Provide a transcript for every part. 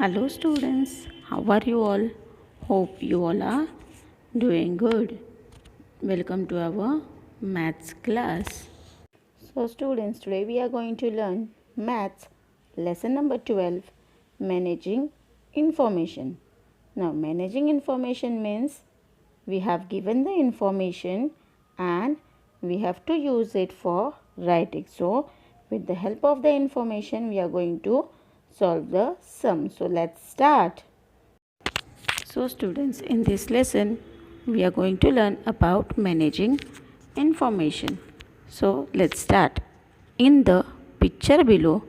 Hello students, how are you all? Hope you all are doing good. Welcome to our maths class. So students, today we are going to learn maths lesson number 12, managing information. Now managing information means we have given the information and we have to use it for writing. So with the help of the information we are going to solve the sum. So let's start. So students, in this lesson we are going to learn about managing information. So let's start. In the picture below,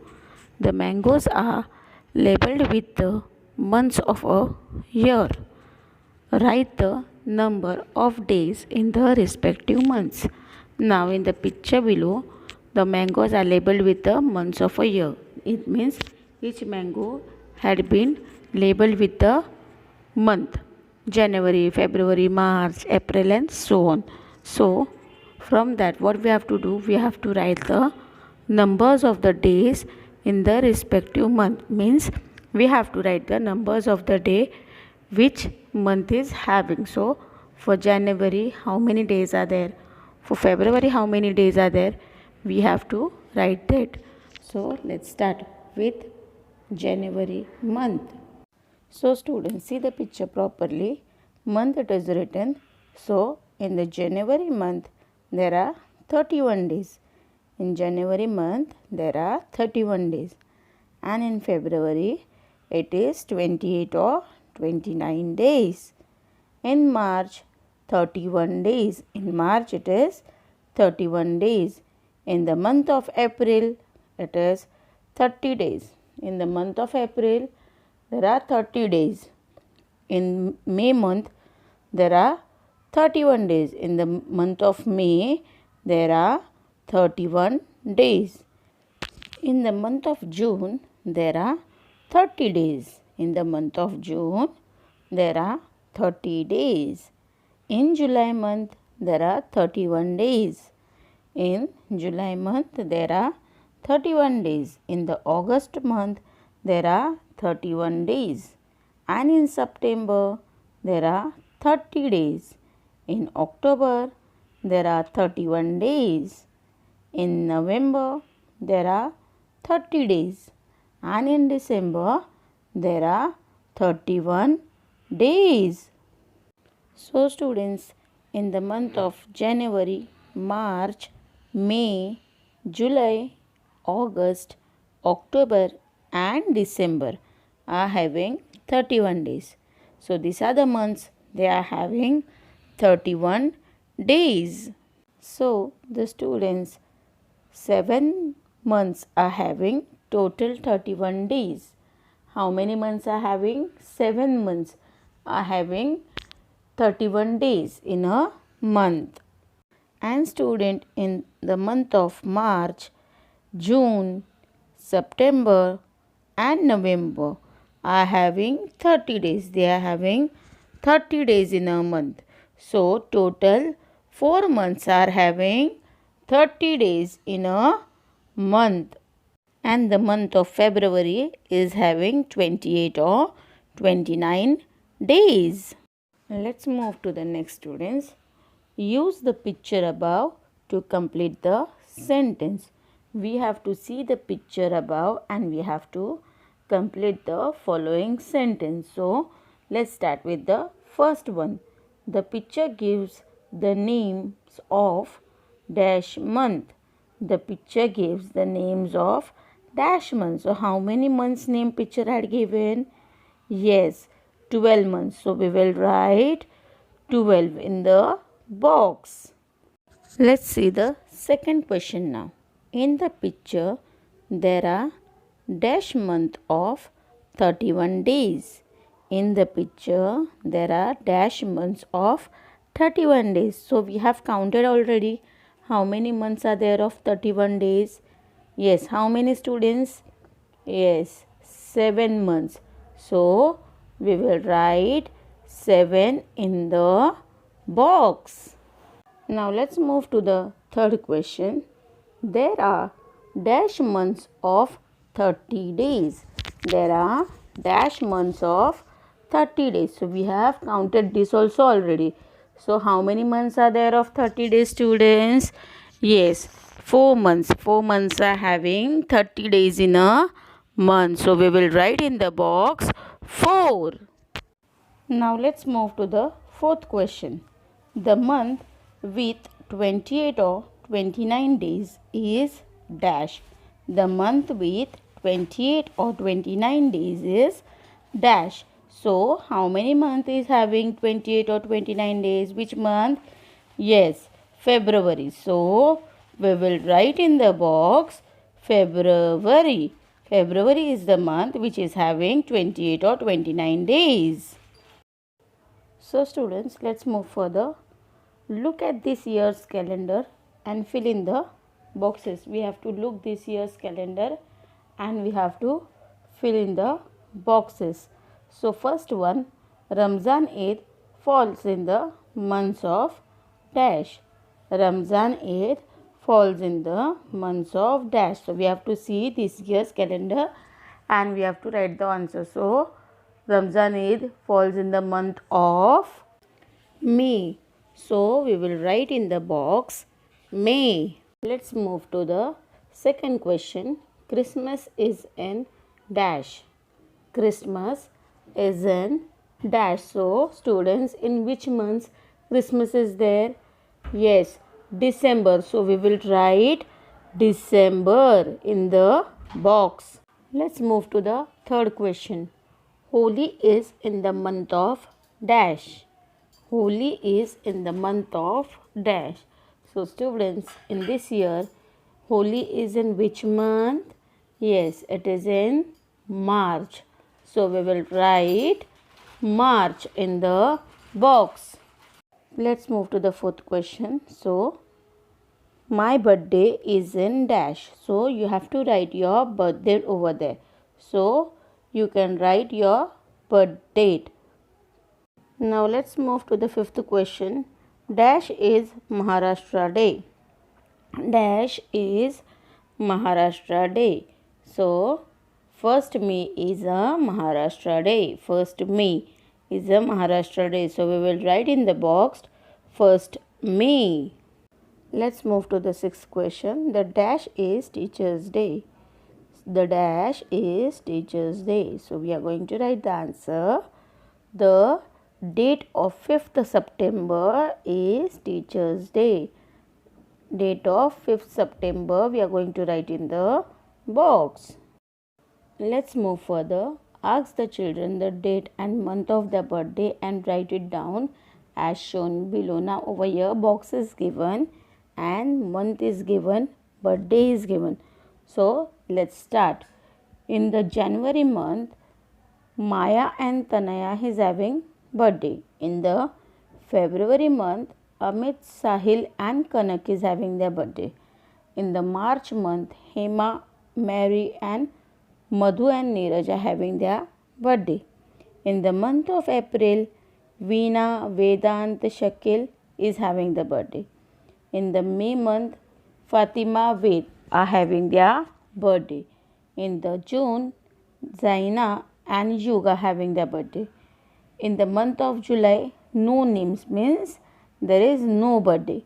the mangoes are labeled with the months of a year. Write the number of days in the respective months. Now in the picture below, the mangoes are labeled with the months of a year. It means each mango had been labeled with the month: January, February, March, April and so on. So from that what we have to do, we have to write the numbers of the days in the respective month. Means we have to write the numbers of the day which month is having. So for January how many days are there, for February how many days are there, we have to write that. So let's start with January month. So students, see the picture properly. Month it is written. So in the January month there are 31 days. In January month there are 31 days. And in February it is 28 or 29 days. In March 31 days. In March it is 31 days. In the month of April it is 30 days. In the month of April there are 30 days. In May month there are 31 days. In the month of May there are 31 days. In the month of June there are 30 days. In the month of June there are 30 days. In July month there are 31 days. In July month there are 31 days. In the August month there are 31 days. And in September there are 30 days. In October there are 31 days. In November there are 30 days. And in December there are 31 days. So students, in the month of January, March, May, July, August, October and December are having 31 days. So these are the months they are having 31 days. So the students, 7 months are having total 31 days. How many months are having? 7 months are having 31 days in a month. And student, in the month of March, June, September and November are having 30 days. They are having 30 days in a month. So total 4 months are having 30 days in a month. And the month of February is having 28 or 29 days. Let's move to the next students. Use the picture above to complete the sentence. We have to see the picture above and we have to complete the following sentence. So let's start with the first one. The picture gives the names of dash month. The picture gives the names of dash month. So how many months name picture had given? Yes, 12 months. So we will write 12 in the box. Let's see the second question now. In the picture there are dash month of 31 days. In the picture there are dash months of 31 days. So we have counted already how many months are there of 31 days. Yes, how many students? Yes, 7 months. So we will write 7 in the box. Now let's move to the third question. There are dash months of 30 days. There are dash months of 30 days. So we have counted this also already. So how many months are there of 30 days, students? Yes, 4 months. 4 months are having 30 days in a month. So we will write in the box 4. Now let's move to the fourth question. The month with 28 or 29 days is dash. The month with 28 or 29 days is dash. So how many months is having 28 or 29 days? Which month? Yes, February. So we will write in the box February. February is the month which is having 28 or 29 days. So students, let's move further. Look at this year's calendar and fill in the boxes. We have to look this year's calendar and we have to fill in the boxes. So first one, Ramzan Eid falls in the months of dash. Ramzan Eid falls in the months of dash. So we have to see this year's calendar and we have to write the answer. So Ramzan Eid falls in the month of May. So we will write in the box May. Let's move to the second question. Christmas is in dash. Christmas is in dash. So students, in which months Christmas is there? Yes, December. So we will write December in the box. Let's move to the third question. Holi is in the month of dash. Holi is in the month of dash. So students, in this year, Holi is in which month? Yes, it is in March. So we will write March in the box. Let's move to the fourth question. So my birthday is in dash. So you have to write your birth date over there. So you can write your birth date. Now let's move to the fifth question. Dash is Maharashtra Day. Dash is Maharashtra Day. So 1st May is a Maharashtra Day. 1st May is a Maharashtra Day. So we will write in the box 1st May. Let's move to the sixth question. The dash is Teacher's Day. The dash is Teacher's Day. So we are going to write the answer. The date of 5th September is Teacher's Day. Date of 5th September we are going to write in the box. Let's move further. Ask the children the date and month of their birthday and write it down as shown below. Now over here box is given and month is given, birthday is given. So let's start. In the January month, Maya and Tanaya is having birthday. In the February month, Amit, Sahil and Kanak is having their birthday. In the March month, Hema, Mary and Madhu and Neeraj are having their birthday. In the month of April, Veena, Vedant, Shakil is having the birthday. In the May month, Fatima, Ved are having their birthday. In the June, Zaina and Yug are having their birthday. In the month of July, no names means there is no birthday.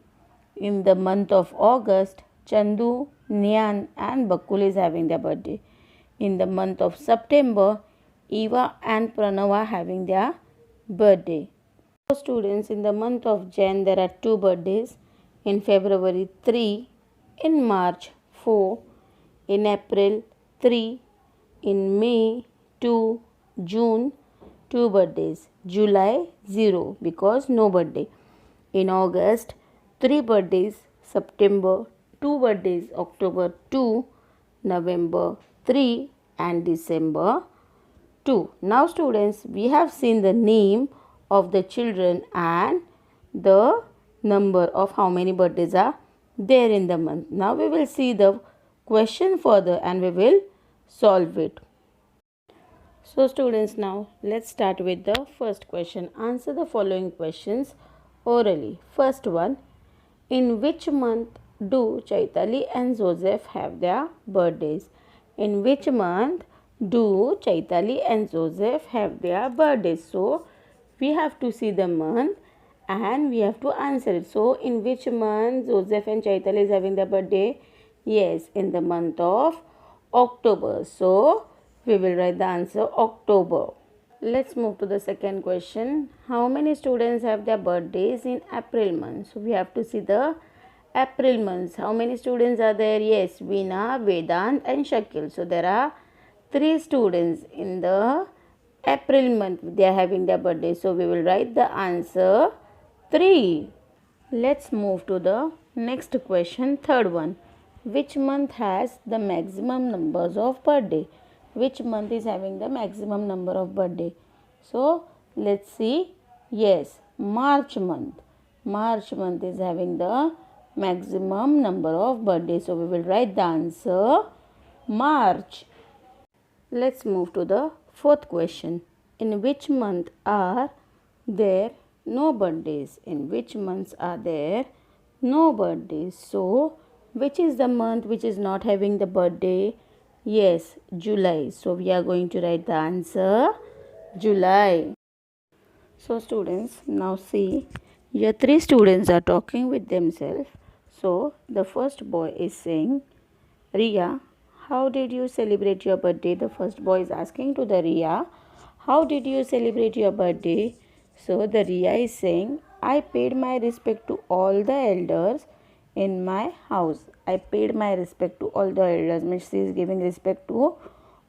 In the month of August, Chandu, Nyan and Bakul is having their birthday. In the month of September, Eva and Pranav are having their birthday. For students, in the month of Jan, there are 2 birthdays. In February, 3. In March, 4. In April, 3. In May, 2. June, 2 birthdays. July, 0 because no birthday. In August, 3 birthdays. September, 2 birthdays. October, 2. November, 3 and December, 2. Now students, we have seen the name of the children and the number of how many birthdays are there in the month. Now we will see the question further and we will solve it. So students, now let's start with the first question. Answer the following questions orally. First one, in which month do Chaitali and Joseph have their birthdays? In which month do Chaitali and Joseph have their birthdays? So we have to see the month and we have to answer it. So in which month Joseph and Chaitali is having their birthday? Yes, in the month of October. So we will write the answer October. Let's move to the second question. How many students have their birthdays in April month? So we have to see the April months. How many students are there? Yes, Veena, Vedant and Shakil. So there are 3 students in the April month. They are having their birthday. So we will write the answer 3. Let's move to the next question, third one. Which month has the maximum numbers of birthday? Which month is having the maximum number of birthday? So let's see. Yes, March month. March month is having the maximum number of birthdays. So we will write the answer March. Let's move to the fourth question. In which month are there no birthdays? In which months are there no birthdays? So which is the month which is not having the birthday? Yes, July. So we are going to write the answer July. So students, now see, your 3 students are talking with themselves. So the first boy is saying, Riya, how did you celebrate your birthday? The first boy is asking to the Riya, how did you celebrate your birthday? So the Riya is saying, I paid my respect to all the elders in my house. I paid my respect to all the elders. Means she is giving respect to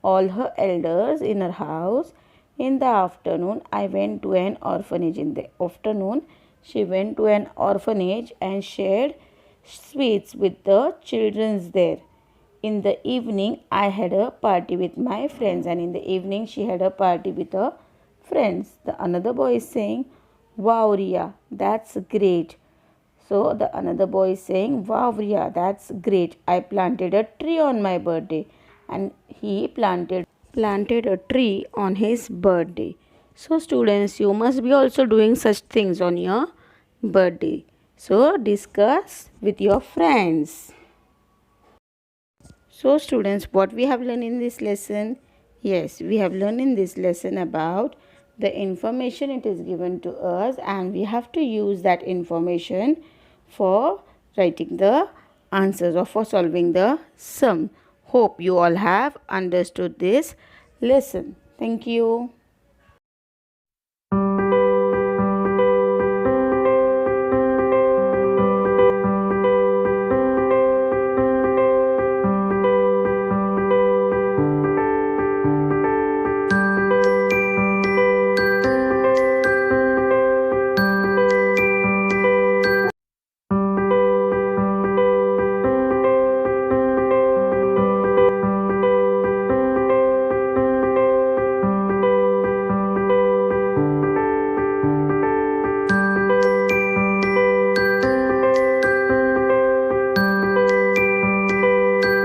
all her elders in her house. In the afternoon, I went to an orphanage. In the afternoon, she went to an orphanage and shared sweets with the children there. In the evening, I had a party with my friends, and in the evening, she had a party with her friends. The another boy is saying, wow, Riya, that's great. So the another boy is saying, wow, Riya, that's great. I planted a tree on my birthday. And he planted a tree on his birthday. So students, you must be also doing such things on your birthday. So discuss with your friends. So students, what we have learned in this lesson? Yes, we have learned in this lesson about the information it is given to us, and we have to use that information for writing the answers or for solving the sum. Hope you all have understood this lesson. Thank you.